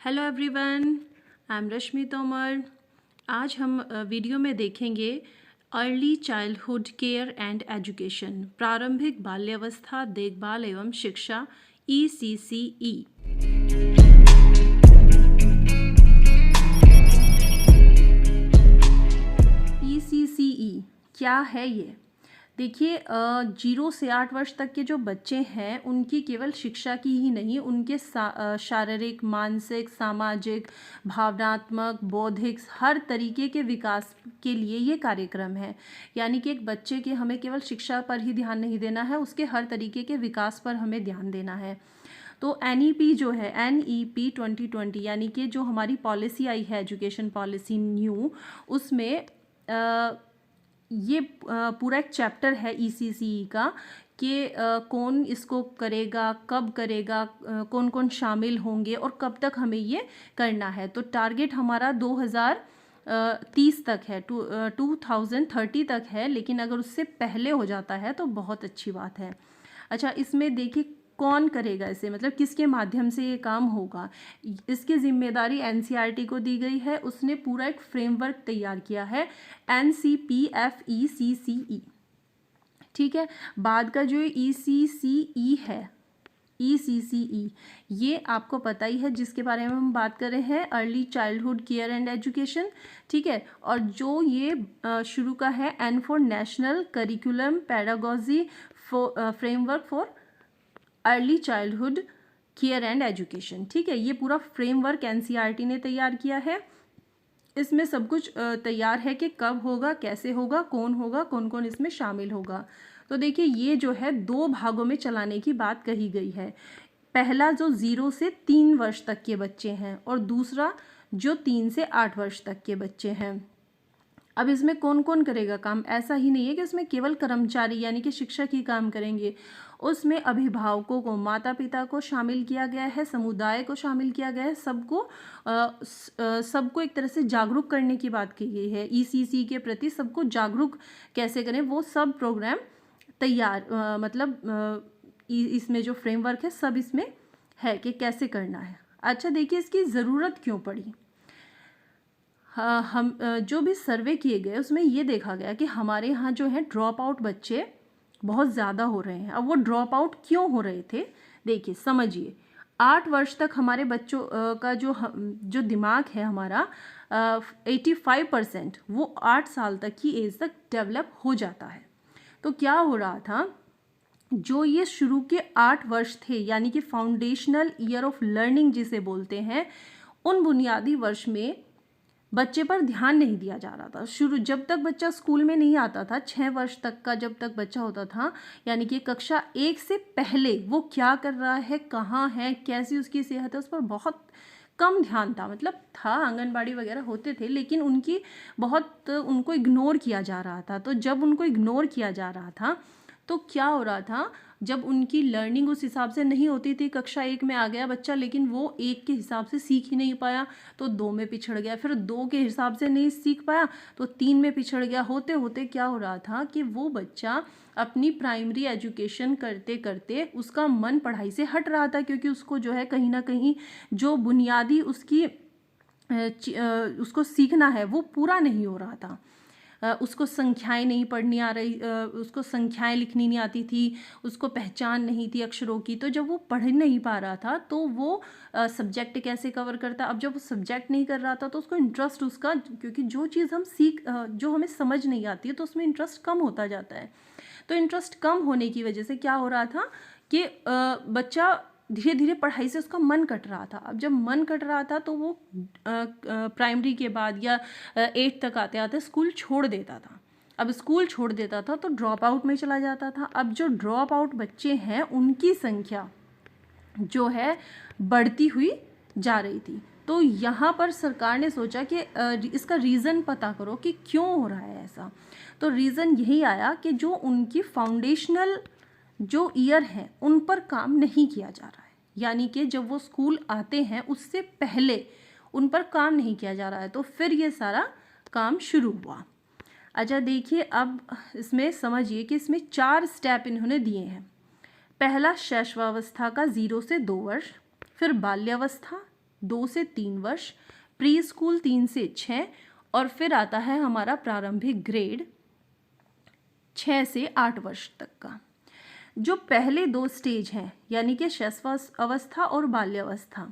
Hello everyone, I am रश्मि तोमर। आज हम video में देखेंगे early childhood care and education, प्रारंभिक बाल्यावस्था देखभाल एवं शिक्षा ECCE। ECCE क्या है ये? देखिए, 0 से 8 वर्ष तक के जो बच्चे हैं उनकी केवल शिक्षा की ही नहीं, उनके शारीरिक, मानसिक, सामाजिक, भावनात्मक, बौद्धिक हर तरीके के विकास के लिए ये कार्यक्रम है। यानी कि एक बच्चे के हमें केवल शिक्षा पर ही ध्यान नहीं देना है, उसके हर तरीके के विकास पर हमें ध्यान देना है। तो NEP जो है, NEP 2020 यानी कि जो हमारी पॉलिसी आई है, एजुकेशन पॉलिसी न्यू, उसमें ये पूरा एक चैप्टर है ECCE का कि कौन इसको करेगा, कब करेगा, कौन कौन शामिल होंगे और कब तक हमें ये करना है। तो टारगेट हमारा 2030 तक है, 2030 तक है, लेकिन अगर उससे पहले हो जाता है तो बहुत अच्छी बात है। अच्छा, इसमें देखिए कौन करेगा इसे, मतलब किसके माध्यम से ये काम होगा। इसकी जिम्मेदारी NCERT को दी गई है। उसने पूरा एक फ्रेमवर्क तैयार किया है, NCPFECCE। ठीक है, बाद का जो ECCE है, ECCE ये आपको पता ही है, जिसके बारे में हम बात कर रहे हैं, early childhood care and education. ठीक है, और जो ये शुरू का है N for national curriculum pedagogy framework for early childhood care and education. ठीक है, ये पूरा फ्रेमवर्क NCERT ने तैयार किया है। इसमें सब कुछ तैयार है कि कब होगा, कैसे होगा, कौन कौन इसमें शामिल होगा। तो देखिए, ये जो है 2 भागों में चलाने की बात कही गई है। पहला जो 0 से 3 वर्ष तक के बच्चे हैं और दूसरा जो 3 से 8 वर्ष तक के बच्चे हैं। अब इसमें कौन कौन करेगा काम? ऐसा ही नहीं है कि उसमें केवल कर्मचारी यानी कि शिक्षक ही काम करेंगे। उसमें अभिभावकों को, माता पिता को शामिल किया गया है, समुदाय को शामिल किया गया है, सबको एक तरह से जागरूक करने की बात की गई है। ECCE के प्रति सबको जागरूक कैसे करें, वो सब प्रोग्राम तैयार, इसमें जो फ्रेमवर्क है सब इसमें है कि कैसे करना है। अच्छा, देखिए इसकी ज़रूरत क्यों पड़ी। हम जो भी सर्वे किए गए उसमें ये देखा गया कि हमारे यहाँ जो है ड्रॉप आउट बच्चे बहुत ज़्यादा हो रहे हैं। अब वो ड्रॉप आउट क्यों हो रहे थे, देखिए समझिए। 8 वर्ष तक हमारे बच्चों का जो दिमाग है हमारा, 85% वो 8 साल तक की एज तक डेवलप हो जाता है। तो क्या हो रहा था, जो ये शुरू के 8 वर्ष थे यानी कि फाउंडेशनल ईयर ऑफ लर्निंग जिसे बोलते हैं, उन बुनियादी वर्ष में बच्चे पर ध्यान नहीं दिया जा रहा था। जब तक बच्चा स्कूल में नहीं आता था, 6 वर्ष तक का जब तक बच्चा होता था, यानी कि कक्षा 1 से पहले वो क्या कर रहा है, कहाँ है, कैसी उसकी सेहत है, उस पर बहुत कम ध्यान था। मतलब था, आंगनबाड़ी वगैरह होते थे, लेकिन उनको इग्नोर किया जा रहा था। तो जब उनको इग्नोर किया जा रहा था तो क्या हो रहा था, जब उनकी लर्निंग उस हिसाब से नहीं होती थी, कक्षा 1 में आ गया बच्चा लेकिन वो 1 के हिसाब से सीख ही नहीं पाया तो 2 में पिछड़ गया, फिर 2 के हिसाब से नहीं सीख पाया तो 3 में पिछड़ गया। होते होते क्या हो रहा था कि वो बच्चा अपनी प्राइमरी एजुकेशन करते करते उसका मन पढ़ाई से हट रहा था, क्योंकि उसको जो है कहीं ना कहीं जो बुनियादी उसको सीखना है वो पूरा नहीं हो रहा था। उसको संख्याएं नहीं पढ़नी आ रही, उसको संख्याएं लिखनी नहीं आती थी, उसको पहचान नहीं थी अक्षरों की। तो जब वो पढ़ नहीं पा रहा था तो वो सब्जेक्ट कैसे कवर करता। अब जब वो सब्जेक्ट नहीं कर रहा था तो उसको इंटरेस्ट उसका, क्योंकि जो चीज़ जो हमें समझ नहीं आती है तो उसमें इंटरेस्ट कम होता जाता है। तो इंटरेस्ट कम होने की वजह से क्या हो रहा था कि बच्चा धीरे धीरे पढ़ाई से उसका मन कट रहा था। अब जब मन कट रहा था तो वो प्राइमरी के बाद या 8 तक आते आते स्कूल छोड़ देता था। अब स्कूल छोड़ देता था तो ड्रॉप आउट में चला जाता था। अब जो ड्रॉप आउट बच्चे हैं उनकी संख्या जो है बढ़ती हुई जा रही थी। तो यहाँ पर सरकार ने सोचा कि इसका रीज़न पता करो कि क्यों हो रहा है ऐसा। तो रीज़न यही आया कि जो उनकी फाउंडेशनल जो ईयर है उन पर काम नहीं किया जा रहा है, यानी कि जब वो स्कूल आते हैं उससे पहले उन पर काम नहीं किया जा रहा है। तो फिर ये सारा काम शुरू हुआ। अच्छा, देखिए अब इसमें समझिए कि इसमें 4 स्टेप इन्होंने दिए हैं। पहला शैशवावस्था का 0 से 2 वर्ष, फिर बाल्यावस्था, 2 से 3 वर्ष, प्री स्कूल 3 से 6 और फिर आता है हमारा प्रारंभिक ग्रेड 6 से 8 वर्ष तक का। जो पहले 2 स्टेज हैं यानी कि शैशवावस्था और बाल्यावस्था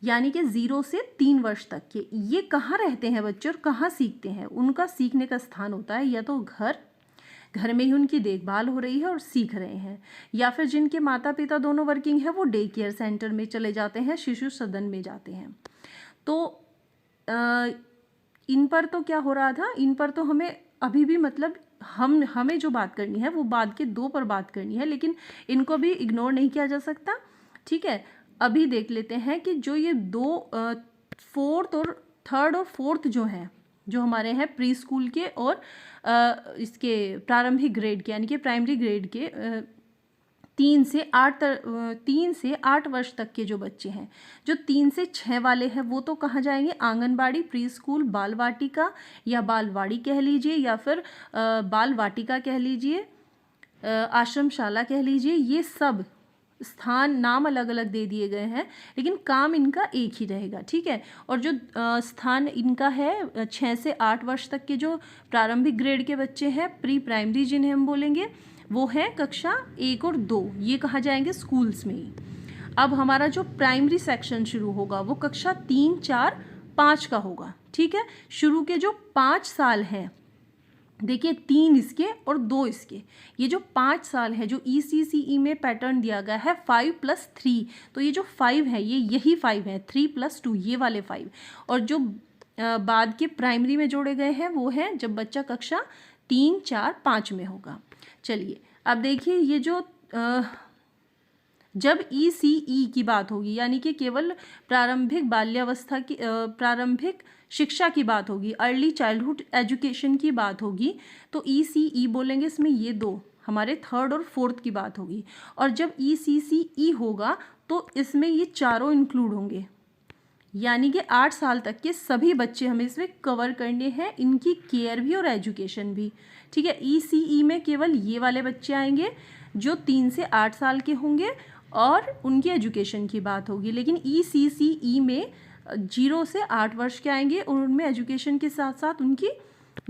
यानी कि 0 से 3 वर्ष तक के, ये कहाँ रहते हैं बच्चे और कहाँ सीखते हैं? उनका सीखने का स्थान होता है या तो घर में ही उनकी देखभाल हो रही है और सीख रहे हैं, या फिर जिनके माता पिता दोनों वर्किंग है वो डे केयर सेंटर में चले जाते हैं, शिशु सदन में जाते हैं। तो इन पर तो क्या हो रहा था, इन पर तो हमें अभी भी मतलब हमें जो बात करनी है वो बाद के 2 पर बात करनी है, लेकिन इनको भी इग्नोर नहीं किया जा सकता। ठीक है, अभी देख लेते हैं कि जो ये 2 4th और 3rd और 4th जो हैं, जो हमारे हैं प्री स्कूल के और इसके प्रारंभिक ग्रेड के यानी कि प्राइमरी ग्रेड के 3 से 8 वर्ष तक के जो बच्चे हैं, जो 3 से 6 वाले हैं वो तो कहाँ जाएंगे? आंगनबाड़ी, प्री स्कूल, बाल वाटिका या बालवाड़ी कह लीजिए, या फिर बाल वाटिका कह लीजिए, आश्रमशाला कह लीजिए। ये सब स्थान नाम अलग अलग दे दिए गए हैं लेकिन काम इनका एक ही रहेगा। ठीक है, और जो स्थान इनका है 6 से 8 वर्ष तक के जो प्रारंभिक ग्रेड के बच्चे हैं, प्री प्राइमरी जिन्हें हम बोलेंगे, वो है कक्षा 1 और 2, ये कहाँ जाएंगे? स्कूल्स में ही। अब हमारा जो प्राइमरी सेक्शन शुरू होगा वो कक्षा 3, 4, 5 का होगा। ठीक है, शुरू के जो 5 साल हैं, देखिए 3 इसके और 2 इसके, ये जो 5 साल है जो ECCE में पैटर्न दिया गया है 5+3, तो ये जो 5 है ये यही 5 है, 3+2 ये वाले 5, और जो बाद के प्राइमरी में जोड़े गए हैं वो हैं जब बच्चा कक्षा 3, 4, 5 में होगा। चलिए अब देखिए, ये जो जब ECE की बात होगी यानी कि केवल प्रारंभिक बाल्यावस्था की प्रारंभिक शिक्षा की बात होगी, अर्ली चाइल्डहुड एजुकेशन की बात होगी, तो ECE बोलेंगे, इसमें ये 2 हमारे 3rd और 4th की बात होगी। और जब ECCE होगा तो इसमें ये चारों इंक्लूड होंगे, यानी कि 8 साल तक के सभी बच्चे हमें इसमें कवर करने हैं, इनकी केयर भी और एजुकेशन भी। ठीक है, ECE में केवल ये वाले बच्चे आएंगे जो 3 से 8 साल के होंगे और उनकी एजुकेशन की बात होगी, लेकिन ECCE में 0 से 8 वर्ष के आएंगे और उनमें एजुकेशन के साथ साथ उनकी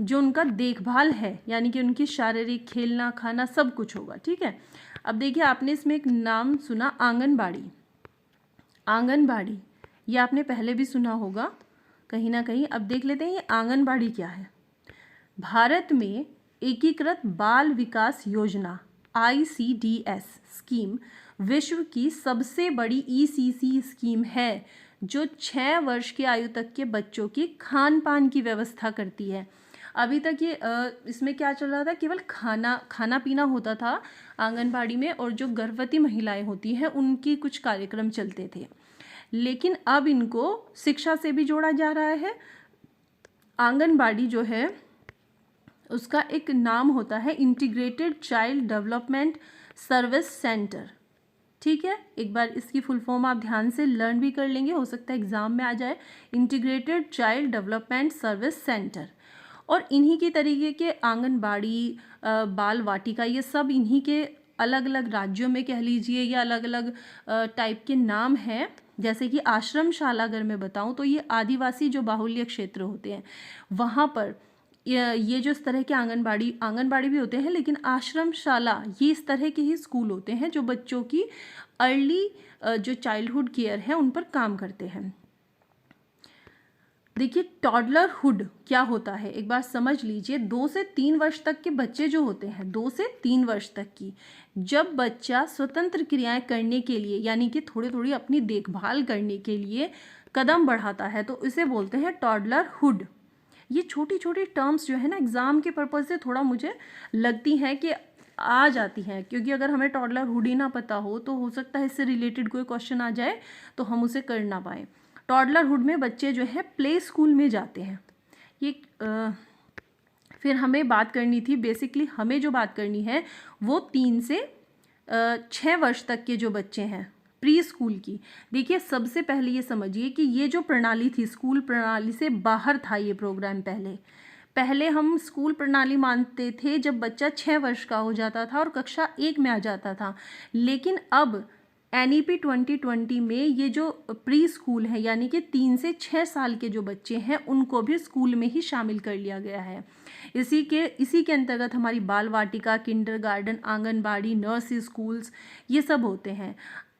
जो उनका देखभाल है यानी कि उनकी शारीरिक, खेलना, खाना सब कुछ होगा। ठीक है, अब देखिए आपने इसमें एक नाम सुना, आंगनबाड़ी। आंगनबाड़ी ये आपने पहले भी सुना होगा कहीं ना कहीं। अब देख लेते हैं ये आंगनबाड़ी क्या है। भारत में एकीकृत बाल विकास योजना ICDS स्कीम विश्व की सबसे बड़ी ECC स्कीम है जो 6 वर्ष की आयु तक के बच्चों की खान पान की व्यवस्था करती है। अभी तक ये इसमें क्या चल रहा था, केवल खाना पीना होता था आंगनबाड़ी में, और जो गर्भवती महिलाएं होती हैं उनकी कुछ कार्यक्रम चलते थे, लेकिन अब इनको शिक्षा से भी जोड़ा जा रहा है। आंगनबाड़ी जो है उसका एक नाम होता है integrated child development service centre. ठीक है, एक बार इसकी फुल फॉर्म आप ध्यान से लर्न भी कर लेंगे, हो सकता है एग्जाम में आ जाए, integrated child development service centre. और इन्हीं के तरीके के आंगनबाड़ी, बाल वाटिका, ये सब इन्हीं के अलग अलग राज्यों में कह लीजिए या अलग अलग टाइप के नाम हैं। जैसे कि आश्रमशाला अगर मैं बताऊं तो ये आदिवासी जो बाहुल्य क्षेत्र होते हैं वहाँ पर ये जो इस तरह के आंगनबाड़ी भी होते हैं, लेकिन आश्रमशाला ये इस तरह के ही स्कूल होते हैं जो बच्चों की अर्ली जो चाइल्डहुड केयर है उन पर काम करते हैं। देखिए टॉडलरहुड क्या होता है एक बार समझ लीजिए। 2 से 3 वर्ष तक के बच्चे जो होते हैं, 2 से 3 वर्ष तक की, जब बच्चा स्वतंत्र क्रियाएं करने के लिए यानी कि थोड़ी थोड़ी अपनी देखभाल करने के लिए कदम बढ़ाता है तो इसे बोलते हैं टॉडलरहुड। ये छोटी छोटी टर्म्स जो है ना एग्ज़ाम के पर्पज़ से थोड़ा मुझे लगती हैं कि आ जाती हैं, क्योंकि अगर हमें टॉडलरहुड ही ना पता हो तो हो सकता है इससे रिलेटेड कोई क्वेश्चन आ जाए तो हम उसे कर ना पाएँ। टॉडलरहुड में बच्चे जो है प्ले स्कूल में जाते हैं। ये फिर हमें बात करनी थी, बेसिकली हमें जो बात करनी है वो 3 से 6 वर्ष तक के जो बच्चे हैं प्री स्कूल की। देखिए सबसे पहले ये समझिए कि ये जो प्रणाली थी स्कूल प्रणाली से बाहर था ये प्रोग्राम। पहले हम स्कूल प्रणाली मानते थे जब बच्चा 6 वर्ष का हो जाता था और कक्षा 1 में आ जाता था, लेकिन अब NEP 2020 में ये जो प्री स्कूल है यानी कि 3 से 6 साल के जो बच्चे हैं उनको भी स्कूल में ही शामिल कर लिया गया है। इसी के अंतर्गत हमारी बाल Vatika, kindergarten, anganwadi, nursery schools ये सब होते हैं।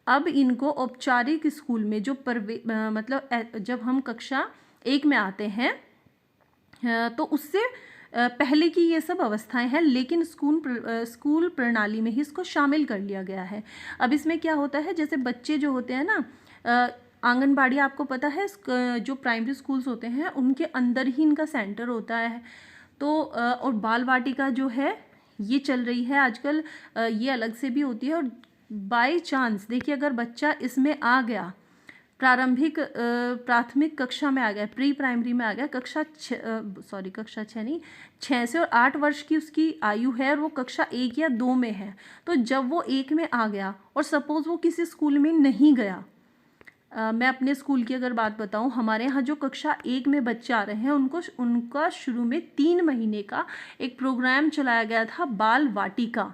अब इनको औपचारिक स्कूल में जो जब हम कक्षा 1 में आते हैं तो उससे पहले की ये सब अवस्थाएं हैं, लेकिन स्कूल प्रणाली में ही इसको शामिल कर लिया गया है। अब इसमें क्या होता है, जैसे बच्चे जो होते हैं ना, आंगनबाड़ी आपको पता है जो प्राइमरी स्कूल्स होते हैं उनके अंदर ही इनका सेंटर होता है। तो और बाल वाटिका जो है ये चल रही है आजकल, ये अलग से भी होती है। और बाय चांस देखिए अगर बच्चा इसमें आ गया, प्राथमिक कक्षा में आ गया, प्री प्राइमरी में आ गया, कक्षा 6 नहीं, 6 से और 8 वर्ष की उसकी आयु है और वो कक्षा 1 या 2 में है, तो जब वो 1 में आ गया और सपोज़ वो किसी स्कूल में नहीं गया, मैं अपने स्कूल की अगर बात बताऊं, हमारे यहाँ जो कक्षा 1 में बच्चे आ रहे हैं उनका शुरू में 3 महीने का एक प्रोग्राम चलाया गया था, बाल वाटिका।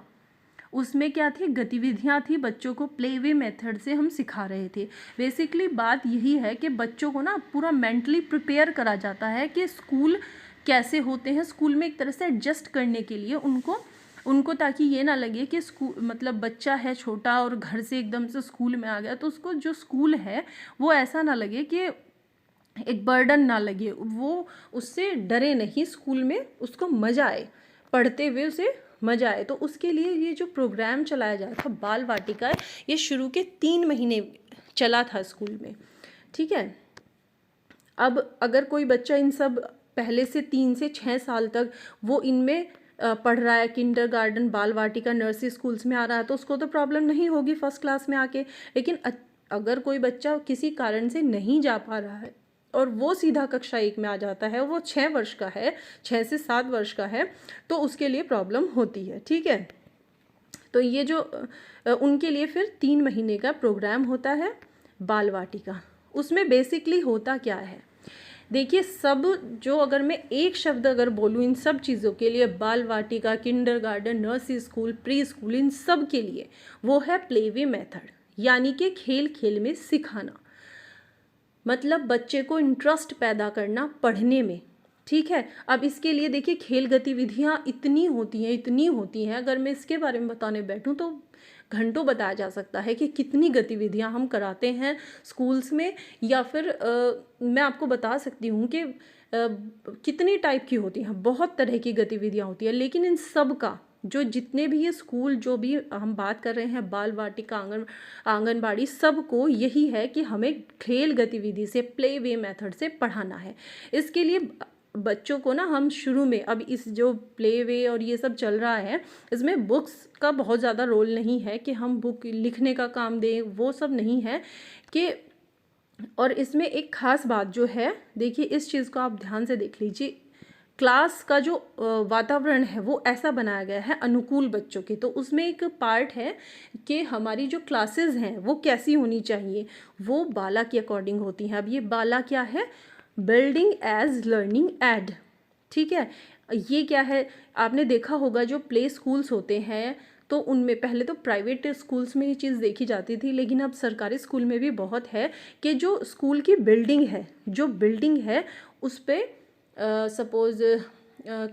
उसमें क्या थी, गतिविधियाँ थी, बच्चों को प्ले वे मेथड से हम सिखा रहे थे। बेसिकली बात यही है कि बच्चों को ना पूरा मेंटली प्रिपेयर करा जाता है कि स्कूल कैसे होते हैं, स्कूल में एक तरह से एडजस्ट करने के लिए उनको ताकि ये ना लगे कि बच्चा है छोटा और घर से एकदम से स्कूल में आ गया, तो उसको जो स्कूल है वो ऐसा ना लगे कि एक बर्डन ना लगे, वो उससे डरे नहीं, स्कूल में उसको मज़ा आए, पढ़ते हुए उसे मज़ा आए। तो उसके लिए ये जो प्रोग्राम चलाया जा रहा था बाल वाटिका, ये शुरू के 3 महीने चला था स्कूल में, ठीक है। अब अगर कोई बच्चा इन सब पहले से 3 से 6 साल तक वो इनमें पढ़ रहा है, किंडरगार्टन, बाल वाटिका, नर्सरी स्कूल्स में आ रहा है, तो उसको तो प्रॉब्लम नहीं होगी फर्स्ट क्लास में आके। लेकिन अगर कोई बच्चा किसी कारण से नहीं जा पा रहा है और वो सीधा कक्षा 1 में आ जाता है, वो 6 वर्ष का है, 6 से 7 वर्ष का है, तो उसके लिए प्रॉब्लम होती है, ठीक है। तो ये जो उनके लिए फिर 3 महीने का प्रोग्राम होता है बाल वाटिका। उसमें बेसिकली होता क्या है, देखिए सब जो अगर मैं एक शब्द अगर बोलूँ इन सब चीज़ों के लिए, Bal Vatika, kindergarten, nursery school, pre school, इन सब के लिए वो है प्ले वे मेथड, यानी कि खेल खेल में सिखाना, मतलब बच्चे को इंटरेस्ट पैदा करना पढ़ने में, ठीक है। अब इसके लिए देखिए खेल गतिविधियाँ इतनी होती हैं, अगर मैं इसके बारे में बताने बैठूँ तो घंटों बताया जा सकता है कि कितनी गतिविधियाँ हम कराते हैं स्कूल्स में, या फिर मैं आपको बता सकती हूँ कि कितनी टाइप की होती हैं, बहुत तरह की गतिविधियाँ होती हैं। लेकिन इन सब का जो जितने भी ये स्कूल जो भी हम बात कर रहे हैं, बाल वाटिका, आंगनबाड़ी, सबको यही है कि हमें खेल गतिविधि से, प्ले वे मेथड से पढ़ाना है। इसके लिए बच्चों को ना हम शुरू में, अब इस जो प्ले वे और ये सब चल रहा है, इसमें बुक्स का बहुत ज़्यादा रोल नहीं है कि हम बुक लिखने का काम दें, वो सब नहीं है कि। और इसमें एक ख़ास बात जो है, देखिए इस चीज़ को आप ध्यान से देख लीजिए, क्लास का जो वातावरण है वो ऐसा बनाया गया है अनुकूल बच्चों के। तो उसमें एक पार्ट है कि हमारी जो क्लासेस हैं वो कैसी होनी चाहिए, वो बाला के अकॉर्डिंग होती हैं। अब ये बाला क्या है, बिल्डिंग एज लर्निंग एड, ठीक है। ये क्या है, आपने देखा होगा जो प्ले स्कूल्स होते हैं तो उनमें पहले तो प्राइवेट स्कूल्स में ये चीज़ देखी जाती थी, लेकिन अब सरकारी स्कूल में भी बहुत है कि जो स्कूल की बिल्डिंग है उस पर सपोज़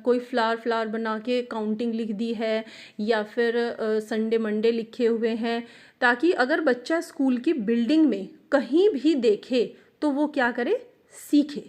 कोई फ्लावर बना के काउंटिंग लिख दी है, या फिर संडे मंडे लिखे हुए हैं, ताकि अगर बच्चा स्कूल की बिल्डिंग में कहीं भी देखे तो वो क्या करे, सीखे।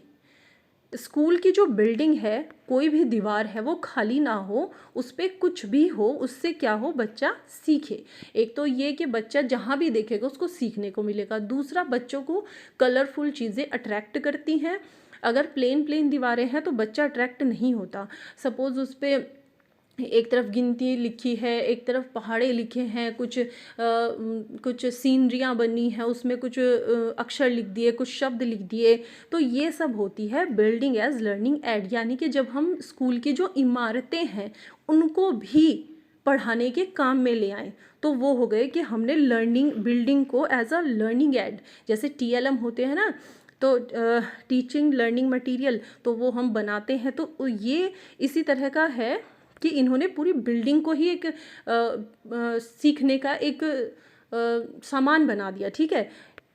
स्कूल की जो बिल्डिंग है, कोई भी दीवार है वो खाली ना हो, उस पर कुछ भी हो, उससे क्या हो, बच्चा सीखे। एक तो ये कि बच्चा जहाँ भी देखेगा उसको सीखने को मिलेगा। दूसरा, बच्चों को कलरफुल चीज़ें अट्रैक्ट करती हैं। अगर प्लेन दीवारें हैं तो बच्चा अट्रैक्ट नहीं होता। सपोज़ उस पर एक तरफ गिनती लिखी है, एक तरफ पहाड़े लिखे हैं, कुछ सीनरियाँ बनी हैं, उसमें कुछ अक्षर लिख दिए, कुछ शब्द लिख दिए, तो ये सब होती है बिल्डिंग एज लर्निंग एड। यानी कि जब हम स्कूल की जो इमारतें हैं उनको भी पढ़ाने के काम में ले आएँ, तो वो हो गए कि हमने बिल्डिंग को एज अ लर्निंग एड, जैसे TLM होते हैं ना, तो टीचिंग लर्निंग मटेरियल, तो वो हम बनाते हैं। तो ये इसी तरह का है कि इन्होंने पूरी बिल्डिंग को ही एक सीखने का एक सामान बना दिया, ठीक है,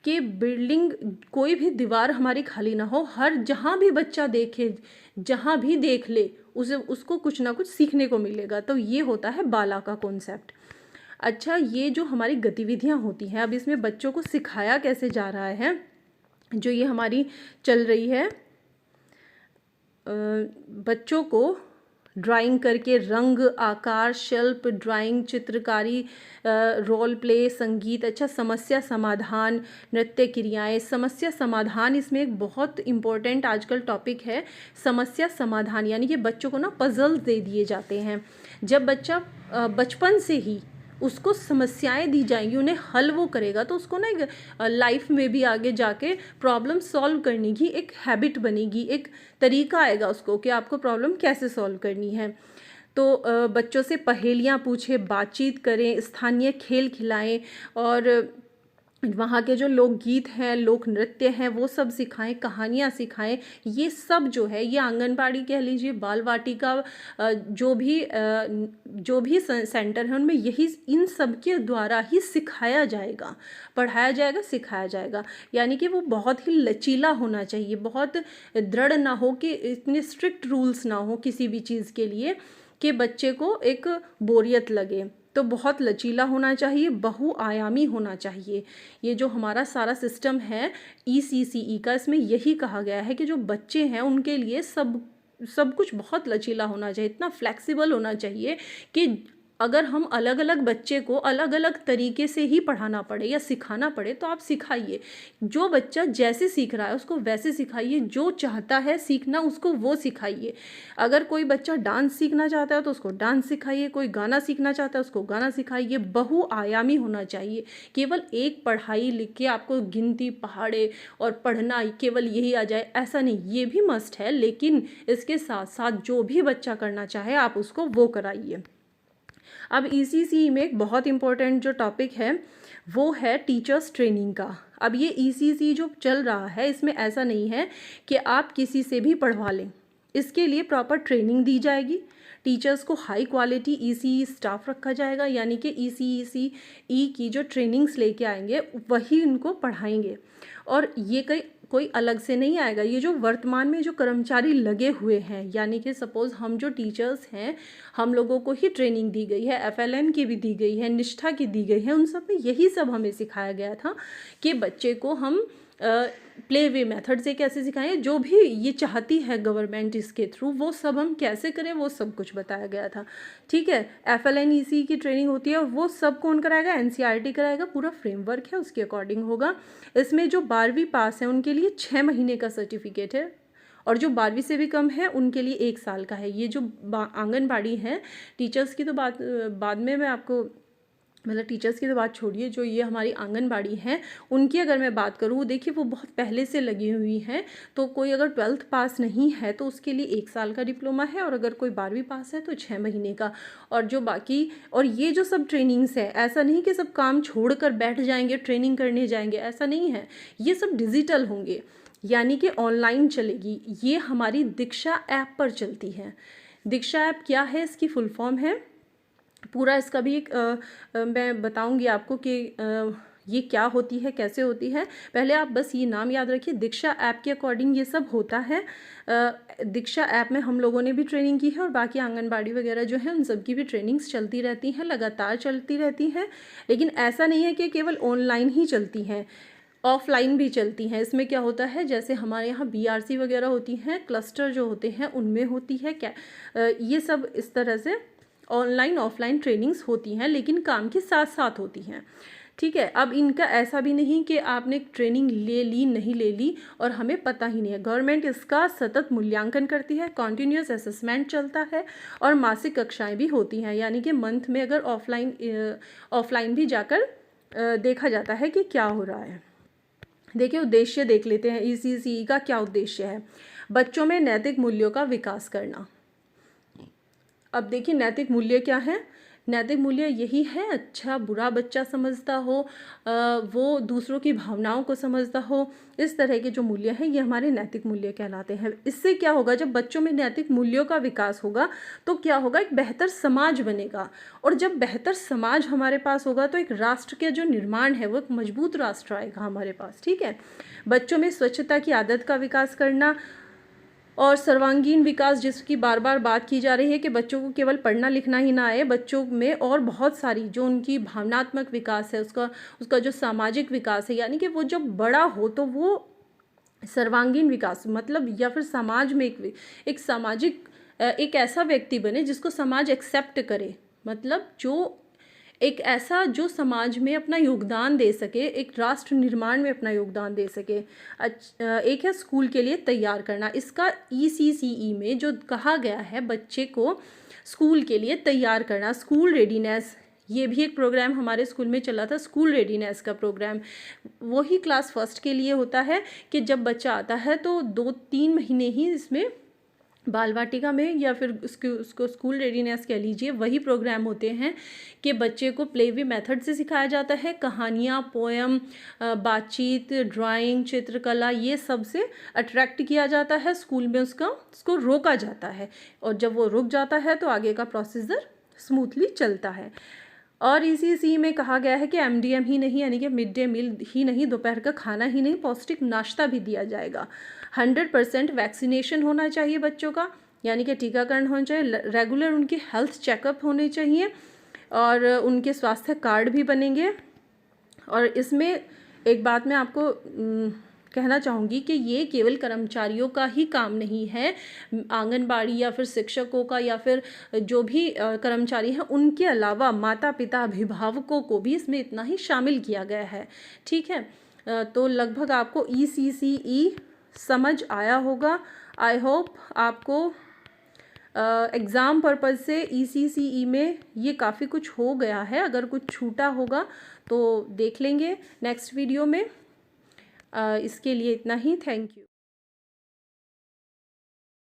कि बिल्डिंग कोई भी दीवार हमारी खाली ना हो, हर जहाँ भी बच्चा देखे, जहाँ भी देख ले, उसे उसको कुछ ना कुछ सीखने को मिलेगा। तो ये होता है बाला का कॉन्सेप्ट। अच्छा, ये जो हमारी गतिविधियाँ होती हैं, अब इसमें बच्चों को सिखाया कैसे जा रहा है, जो ये हमारी चल रही है, बच्चों को ड्राइंग करके, रंग, आकार, शिल्प, ड्राइंग, चित्रकारी, रोल प्ले, संगीत, अच्छा, समस्या समाधान, नृत्य क्रियाएं। समस्या समाधान इसमें एक बहुत इम्पोर्टेंट आजकल टॉपिक है, समस्या समाधान, यानी कि बच्चों को ना पजल्स दे दिए जाते हैं। जब बच्चा बचपन से ही उसको समस्याएं दी जाएंगी, उन्हें हल वो करेगा, तो उसको ना एक लाइफ में भी आगे जाके प्रॉब्लम सॉल्व करने की एक हैबिट बनेगी, एक तरीका आएगा उसको कि आपको प्रॉब्लम कैसे सॉल्व करनी है। तो बच्चों से पहेलियाँ पूछे, बातचीत करें, स्थानीय खेल खिलाएं, और वहाँ के जो लोकगीत हैं, लोक नृत्य हैं, वो सब सिखाएं, कहानियाँ सिखाएं। ये सब जो है, ये आंगनबाड़ी कह लीजिए, बाल वाटिका, जो भी सेंटर है, उनमें यही, इन सब के द्वारा ही सिखाया जाएगा, पढ़ाया जाएगा, सिखाया जाएगा। यानी कि वो बहुत ही लचीला होना चाहिए, बहुत दृढ़ ना हो, कि इतने स्ट्रिक्ट रूल्स ना हो किसी भी चीज़ के लिए कि बच्चे को एक बोरियत लगे। तो बहुत लचीला होना चाहिए, बहुआयामी होना चाहिए। ये जो हमारा सारा सिस्टम है ECCE का, इसमें यही कहा गया है कि जो बच्चे हैं उनके लिए सब कुछ बहुत लचीला होना चाहिए, इतना फ्लेक्सिबल होना चाहिए कि अगर हम अलग अलग बच्चे को अलग अलग तरीके से ही पढ़ाना पड़े या सिखाना पड़े, तो आप सिखाइए। जो बच्चा जैसे सीख रहा है उसको वैसे सिखाइए, जो चाहता है सीखना उसको वो सिखाइए। अगर कोई बच्चा डांस सीखना चाहता है तो उसको डांस सिखाइए, कोई गाना सीखना चाहता है उसको गाना सिखाइए। बहुआयामी होना चाहिए। केवल एक पढ़ाई लिख के आपको गिनती, पहाड़े और पढ़ना केवल यही आ जाए, ऐसा नहीं, ये भी मस्ट है, लेकिन इसके साथ साथ जो भी बच्चा करना चाहे आप उसको वो कराइए। अब ECCE में एक बहुत इम्पोर्टेंट जो टॉपिक है वो है टीचर्स ट्रेनिंग का। अब ये ECCE जो चल रहा है, इसमें ऐसा नहीं है कि आप किसी से भी पढ़वा लें, इसके लिए प्रॉपर ट्रेनिंग दी जाएगी। टीचर्स को हाई क्वालिटी ECE स्टाफ रखा जाएगा, यानी कि ECCE की जो ट्रेनिंग्स लेके आएंगे वही उनको पढ़ाएंगे, और ये कोई अलग से नहीं आएगा। ये जो वर्तमान में जो कर्मचारी लगे हुए हैं, यानी कि सपोज़ हम जो टीचर्स हैं, हम लोगों को ही ट्रेनिंग दी गई है, FLN की भी दी गई है, निष्ठा की दी गई है, उन सब में यही सब हमें सिखाया गया था कि बच्चे को हम प्ले वे मेथड से कैसे सिखाएं, जो भी ये चाहती है गवर्नमेंट इसके थ्रू, वो सब हम कैसे करें, वो सब कुछ बताया गया था। ठीक है, FLN ECE की ट्रेनिंग होती है, और वो सब कौन कराएगा, NCERT कराएगा, पूरा फ्रेमवर्क है उसके अकॉर्डिंग होगा। इसमें जो 12वीं पास है उनके लिए 6 महीने का सर्टिफिकेट है, और जो 12वीं से भी कम है उनके लिए 1 साल का है। ये जो आंगनबाड़ी है, टीचर्स की तो बाद में मैं आपको, मतलब टीचर्स की तो बात छोड़िए, जो ये हमारी आंगनबाड़ी हैं उनकी अगर मैं बात करूँ, देखिए वो बहुत पहले से लगी हुई हैं। तो कोई अगर 12th पास नहीं है तो उसके लिए 1 साल का डिप्लोमा है, और अगर कोई 12वीं पास है तो 6 महीने का। और जो बाकी, और ये जो सब ट्रेनिंग्स है, ऐसा नहीं कि सब काम छोड़ कर बैठ जाएंगे ट्रेनिंग करने जाएंगे, ऐसा नहीं है। ये सब डिजिटल होंगे, यानी कि ऑनलाइन चलेगी। ये हमारी दीक्षा ऐप पर चलती है। दीक्षा ऐप क्या है, इसकी फुल फॉर्म है, पूरा इसका भी एक मैं बताऊंगी आपको कि ये क्या होती है, कैसे होती है। पहले आप बस ये नाम याद रखिए, दीक्षा ऐप के अकॉर्डिंग ये सब होता है। दीक्षा ऐप में हम लोगों ने भी ट्रेनिंग की है, और बाकी आंगनबाड़ी वगैरह जो है उन सब की भी ट्रेनिंग्स चलती रहती हैं, लगातार चलती रहती हैं। लेकिन ऐसा नहीं है कि केवल ऑनलाइन ही चलती हैं, ऑफलाइन भी चलती हैं। इसमें क्या होता है, जैसे हमारे यहाँ BRC वगैरह होती हैं, क्लस्टर जो होते हैं उनमें होती है क्या, ये सब इस तरह से ऑनलाइन ऑफलाइन ट्रेनिंग्स होती हैं, लेकिन काम के साथ साथ होती हैं। ठीक है, अब इनका ऐसा भी नहीं कि आपने ट्रेनिंग ले ली, नहीं ले ली और हमें पता ही नहीं है। गवर्नमेंट इसका सतत मूल्यांकन करती है, कॉन्टीन्यूअस असेसमेंट चलता है, और मासिक कक्षाएं भी होती हैं, यानी कि मंथ में अगर ऑफलाइन भी जाकर देखा जाता है कि क्या हो रहा है। देखिए, उद्देश्य देख लेते हैं ECCE का क्या उद्देश्य है। बच्चों में नैतिक मूल्यों का विकास करना। अब देखिए, नैतिक मूल्य क्या है। नैतिक मूल्य यही है, अच्छा बुरा बच्चा समझता हो, वो दूसरों की भावनाओं को समझता हो, इस तरह के जो मूल्य हैं ये हमारे नैतिक मूल्य कहलाते हैं। इससे क्या होगा, जब बच्चों में नैतिक मूल्यों का विकास होगा तो क्या होगा, एक बेहतर समाज बनेगा, और जब बेहतर समाज हमारे पास होगा तो एक राष्ट्र का जो निर्माण है वो एक मजबूत राष्ट्र आएगा हमारे पास। ठीक है, बच्चों में स्वच्छता की आदत का विकास करना और सर्वांगीण विकास, जिसकी बार बार बात की जा रही है कि बच्चों को केवल पढ़ना लिखना ही ना आए, बच्चों में और बहुत सारी जो उनकी भावनात्मक विकास है, उसका जो सामाजिक विकास है, यानी कि वो जब बड़ा हो तो वो सर्वांगीण विकास मतलब या फिर समाज में एक सामाजिक एक ऐसा व्यक्ति बने जिसको समाज एक्सेप्ट करे, मतलब जो एक ऐसा जो समाज में अपना योगदान दे सके, एक राष्ट्र निर्माण में अपना योगदान दे सके। एक है स्कूल के लिए तैयार करना, इसका ECCE में जो कहा गया है बच्चे को स्कूल के लिए तैयार करना, स्कूल रेडीनेस, ये भी एक प्रोग्राम हमारे स्कूल में चला था, स्कूल रेडीनेस का प्रोग्राम। वही क्लास फर्स्ट के लिए होता है कि जब बच्चा आता है तो 2-3 महीने ही इसमें बाल वाटिका में या फिर उसको स्कूल रेडीनेस कह लीजिए, वही प्रोग्राम होते हैं कि बच्चे को प्ले वे मेथड से सिखाया जाता है, कहानियाँ, पोएम, बातचीत, ड्राइंग, चित्रकला, ये सब से अट्रैक्ट किया जाता है स्कूल में, उसको रोका जाता है, और जब वो रुक जाता है तो आगे का प्रोसीजर स्मूथली चलता है। और इसी में कहा गया है कि MDM ही नहीं, यानी कि मिड डे मील ही नहीं, दोपहर का खाना ही नहीं, पौष्टिक नाश्ता भी दिया जाएगा। 100% वैक्सीनेशन होना चाहिए बच्चों का, यानी कि टीकाकरण होना चाहिए, रेगुलर उनके हेल्थ चेकअप होने चाहिए, और उनके स्वास्थ्य कार्ड भी बनेंगे। और इसमें एक बात मैं आपको कहना चाहूँगी कि ये केवल कर्मचारियों का ही काम नहीं है, आंगनबाड़ी या फिर शिक्षकों का या फिर जो भी कर्मचारी हैं उनके अलावा माता पिता अभिभावकों को भी इसमें इतना ही शामिल किया गया है। ठीक है, तो लगभग आपको ECCE समझ आया होगा। आई होप आपको एग्ज़ाम पर्पज़ से ECCE में ये काफ़ी कुछ हो गया है, अगर कुछ छूटा होगा तो देख लेंगे नेक्स्ट वीडियो में। इसके लिए इतना ही, थैंक यू।